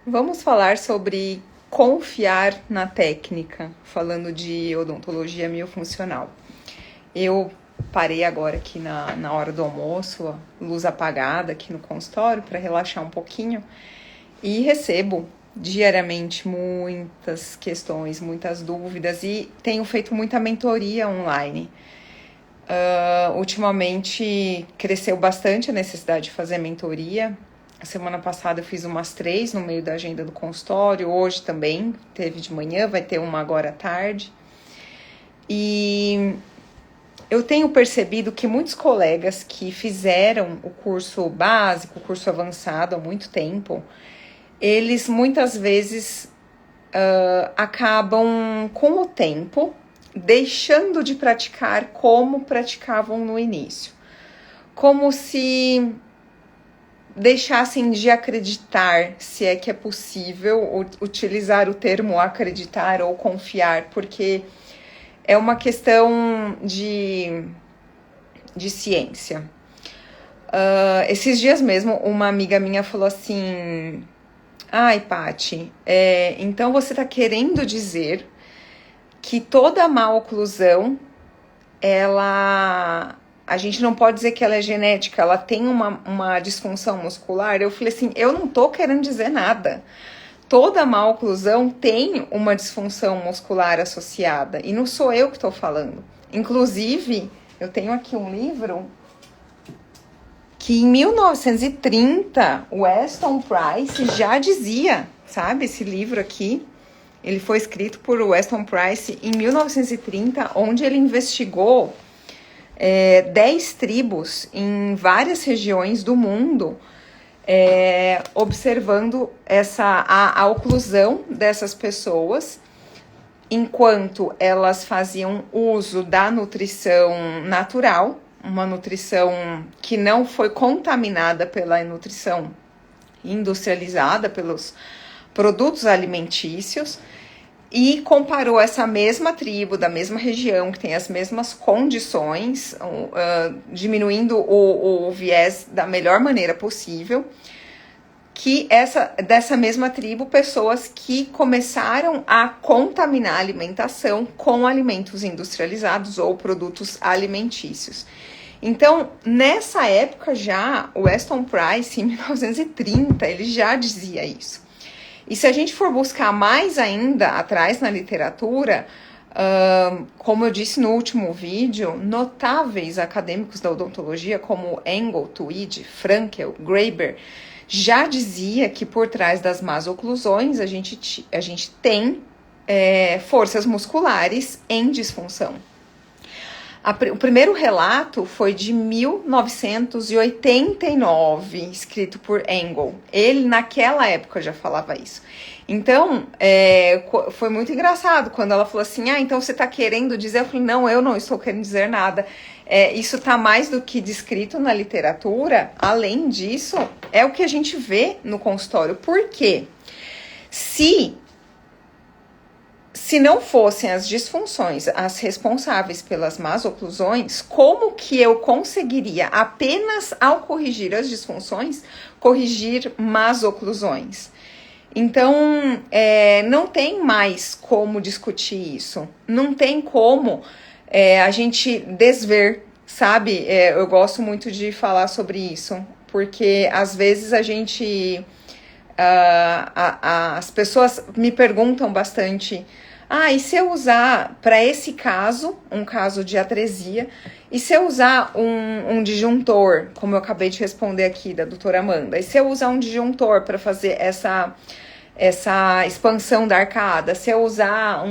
Vamos falar sobre confiar na técnica, falando de odontologia miofuncional. Eu parei agora aqui na hora do almoço, luz apagada aqui no consultório para relaxar um pouquinho e recebo diariamente muitas questões, muitas dúvidas e tenho feito muita mentoria online. Ultimamente cresceu bastante a necessidade de fazer mentoria. A semana passada eu fiz umas 3 no meio da agenda do consultório, hoje também, teve de manhã, vai ter uma agora à tarde. E eu tenho percebido que muitos colegas que fizeram o curso básico, o curso avançado há muito tempo, eles muitas vezes acabam com o tempo deixando de praticar como praticavam no início. Como se deixassem de acreditar, se é que é possível utilizar o termo acreditar ou confiar, porque é uma questão de ciência. Esses dias mesmo, uma amiga minha falou assim: ai, Paty, então você está querendo dizer que toda má oclusão, a gente não pode dizer que ela é genética, ela tem uma disfunção muscular? Eu falei assim, eu não tô querendo dizer nada. Toda má oclusão tem uma disfunção muscular associada, e não sou eu que estou falando. Inclusive, eu tenho aqui um livro que em 1930, Weston Price já dizia, sabe, esse livro aqui, ele foi escrito por Weston Price em 1930, onde ele investigou 10 tribos em várias regiões do mundo, observando a oclusão dessas pessoas, enquanto elas faziam uso da nutrição natural, uma nutrição que não foi contaminada pela nutrição industrializada, pelos produtos alimentícios, e comparou essa mesma tribo, da mesma região, que tem as mesmas condições, diminuindo o viés da melhor maneira possível, que dessa mesma tribo, pessoas que começaram a contaminar a alimentação com alimentos industrializados ou produtos alimentícios. Então, nessa época já, o Weston Price, em 1930, ele já dizia isso. E se a gente for buscar mais ainda atrás na literatura, como eu disse no último vídeo, notáveis acadêmicos da odontologia como Engel, Tweed, Frankel, Graeber, já dizia que por trás das más oclusões a gente tem forças musculares em disfunção. O primeiro relato foi de 1989, escrito por Engel. Ele, naquela época, já falava isso. Então, foi muito engraçado quando ela falou assim, então você está querendo dizer? Eu falei, não, eu não estou querendo dizer nada. Isso está mais do que descrito na literatura. Além disso, é o que a gente vê no consultório. Por quê? Se não fossem as disfunções as responsáveis pelas más oclusões, como que eu conseguiria, apenas ao corrigir as disfunções, corrigir más oclusões? Então, não tem mais como discutir isso. Não tem como a gente desver, sabe? Eu gosto muito de falar sobre isso, porque às vezes a gente... as pessoas me perguntam bastante... e se eu usar, para esse caso, um caso de atresia, e se eu usar um disjuntor, como eu acabei de responder aqui da doutora Amanda, e se eu usar um disjuntor para fazer essa expansão da arcada, se eu usar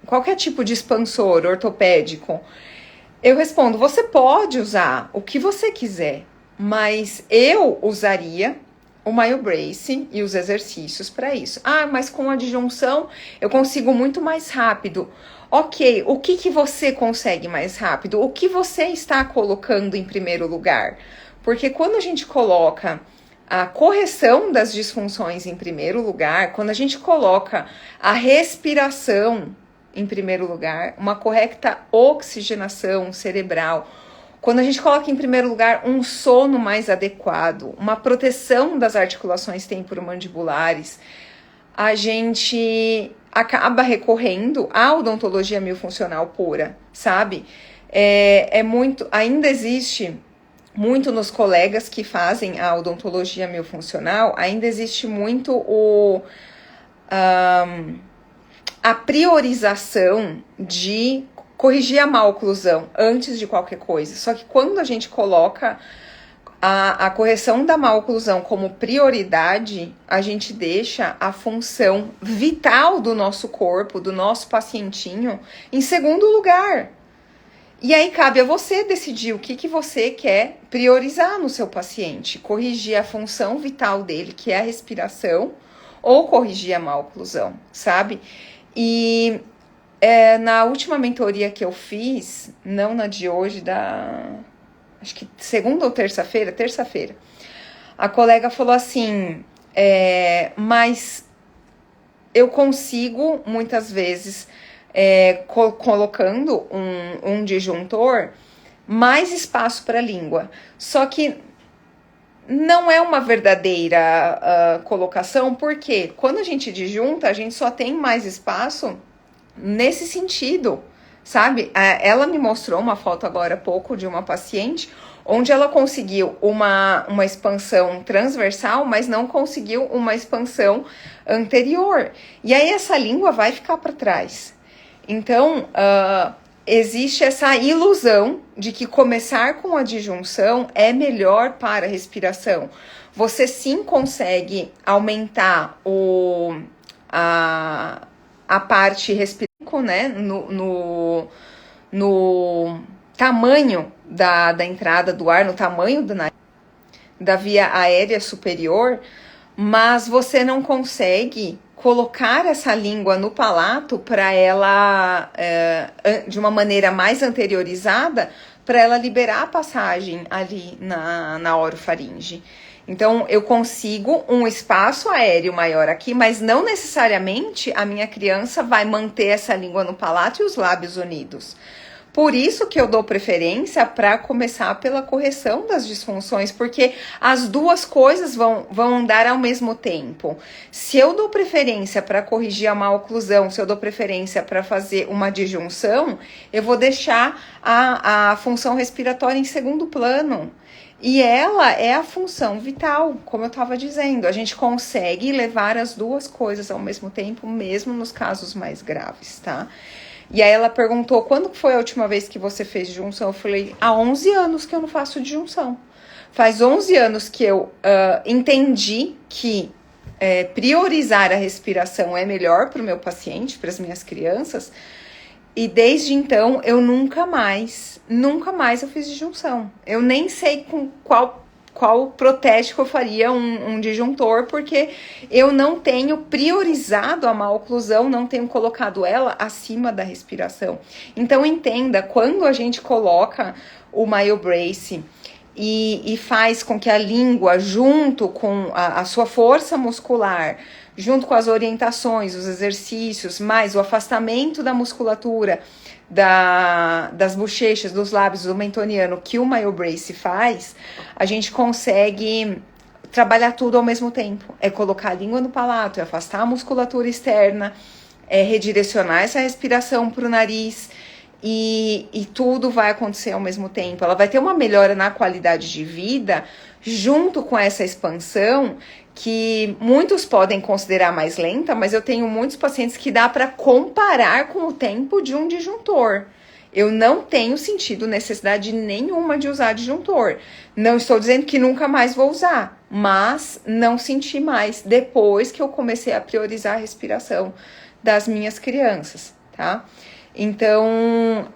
qualquer tipo de expansor ortopédico, eu respondo, você pode usar o que você quiser, mas eu usaria o MyoBrace e os exercícios para isso. Mas com a disjunção eu consigo muito mais rápido. Ok, o que você consegue mais rápido? O que você está colocando em primeiro lugar? Porque quando a gente coloca a correção das disfunções em primeiro lugar, quando a gente coloca a respiração em primeiro lugar, uma correta oxigenação cerebral, Quando a gente coloca em primeiro lugar um sono mais adequado, uma proteção das articulações temporomandibulares, a gente acaba recorrendo à odontologia miofuncional pura, sabe? Ainda existe muito nos colegas que fazem a odontologia miofuncional, ainda existe muito a priorização de corrigir a maloclusão antes de qualquer coisa. Só que quando a gente coloca a correção da maloclusão como prioridade, a gente deixa a função vital do nosso corpo, do nosso pacientinho, em segundo lugar. E aí cabe a você decidir o que você quer priorizar no seu paciente. Corrigir a função vital dele, que é a respiração, ou corrigir a maloclusão, sabe? E na última mentoria que eu fiz, não na de hoje, acho que segunda ou terça-feira, a colega falou assim, mas eu consigo, muitas vezes, colocando um disjuntor, mais espaço para a língua. Só que não é uma verdadeira colocação, porque quando a gente disjunta, a gente só tem mais espaço nesse sentido, sabe? Ela me mostrou uma foto agora há pouco de uma paciente onde ela conseguiu uma expansão transversal, mas não conseguiu uma expansão anterior. E aí essa língua vai ficar para trás. Então, existe essa ilusão de que começar com a disjunção é melhor para a respiração. Você sim consegue aumentar a parte respiratória, né, no tamanho da entrada do ar, no tamanho da via aérea superior, mas você não consegue colocar essa língua no palato para ela, de uma maneira mais anteriorizada, para ela liberar a passagem ali na orofaringe. Então, eu consigo um espaço aéreo maior aqui, mas não necessariamente a minha criança vai manter essa língua no palato e os lábios unidos. Por isso que eu dou preferência para começar pela correção das disfunções, porque as duas coisas vão andar ao mesmo tempo. Se eu dou preferência para corrigir a maloclusão, se eu dou preferência para fazer uma disjunção, eu vou deixar a função respiratória em segundo plano. E ela é a função vital, como eu estava dizendo. A gente consegue levar as duas coisas ao mesmo tempo, mesmo nos casos mais graves, tá? E aí ela perguntou, quando foi a última vez que você fez disjunção? Eu falei, há 11 anos que eu não faço disjunção. Faz 11 anos que eu entendi que priorizar a respiração é melhor para o meu paciente, para as minhas crianças. E desde então, eu nunca mais eu fiz disjunção. Eu nem sei com qual protético eu faria um disjuntor, porque eu não tenho priorizado a maloclusão, não tenho colocado ela acima da respiração. Então, entenda, quando a gente coloca o MyoBrace e faz com que a língua, junto com a sua força muscular, junto com as orientações, os exercícios, mais o afastamento da musculatura, das bochechas, dos lábios do mentoniano que o MyoBrace faz, a gente consegue trabalhar tudo ao mesmo tempo. É colocar a língua no palato, é afastar a musculatura externa, é redirecionar essa respiração para o nariz e tudo vai acontecer ao mesmo tempo. Ela vai ter uma melhora na qualidade de vida junto com essa expansão que muitos podem considerar mais lenta, mas eu tenho muitos pacientes que dá para comparar com o tempo de um disjuntor. Eu não tenho sentido necessidade nenhuma de usar disjuntor. Não estou dizendo que nunca mais vou usar, mas não senti mais depois que eu comecei a priorizar a respiração das minhas crianças, tá? Então,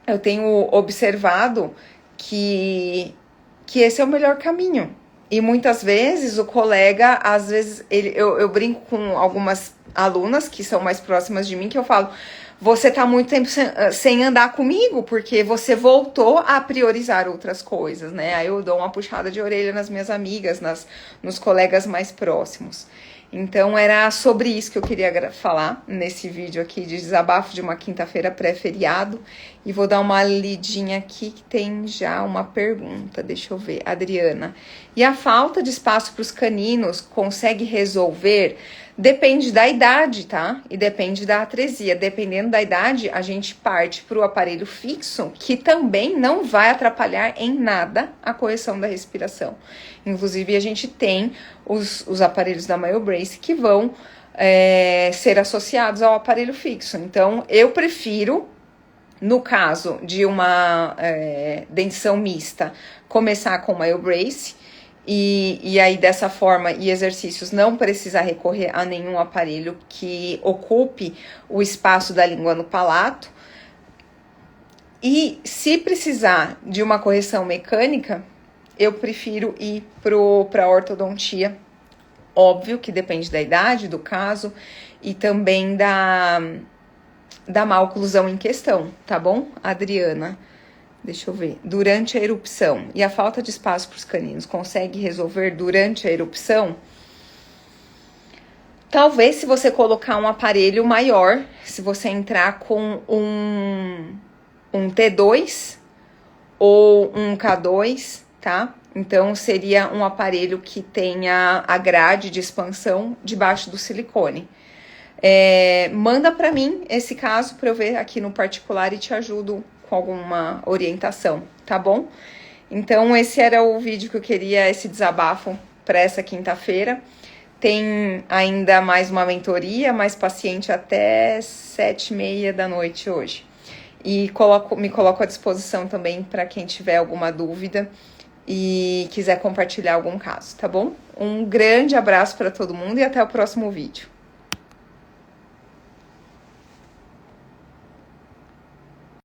eu tenho observado que esse é o melhor caminho. E muitas vezes o colega, às vezes, eu brinco com algumas alunas que são mais próximas de mim, que eu falo, você tá muito tempo sem andar comigo, porque você voltou a priorizar outras coisas, né? Aí eu dou uma puxada de orelha nas minhas amigas, nos colegas mais próximos. Então, era sobre isso que eu queria falar nesse vídeo aqui de desabafo de uma quinta-feira pré-feriado. E vou dar uma lidinha aqui que tem já uma pergunta, deixa eu ver. Adriana, e a falta de espaço para os caninos consegue resolver? Depende da idade, tá? E depende da atresia. Dependendo da idade, a gente parte para o aparelho fixo, que também não vai atrapalhar em nada a correção da respiração. Inclusive, a gente tem os aparelhos da MyoBrace que vão ser associados ao aparelho fixo. Então, eu prefiro, no caso de uma dentição mista, começar com MyoBrace. E aí, dessa forma, e exercícios, não precisar recorrer a nenhum aparelho que ocupe o espaço da língua no palato. E se precisar de uma correção mecânica, eu prefiro ir para a ortodontia. Óbvio que depende da idade, do caso, e também da maloclusão em questão, tá bom, Adriana? Deixa eu ver. Durante a erupção e a falta de espaço para os caninos consegue resolver durante a erupção? Talvez se você colocar um aparelho maior, se você entrar com um T2 ou um K2, tá? Então, seria um aparelho que tenha a grade de expansão debaixo do silicone. Manda para mim esse caso para eu ver aqui no particular e te ajudo com alguma orientação, tá bom? Então, esse era o vídeo que eu queria, esse desabafo para essa quinta-feira. Tem ainda mais uma mentoria, mais paciente até 7h30 da noite hoje. E me coloco à disposição também para quem tiver alguma dúvida e quiser compartilhar algum caso, tá bom? Um grande abraço para todo mundo e até o próximo vídeo.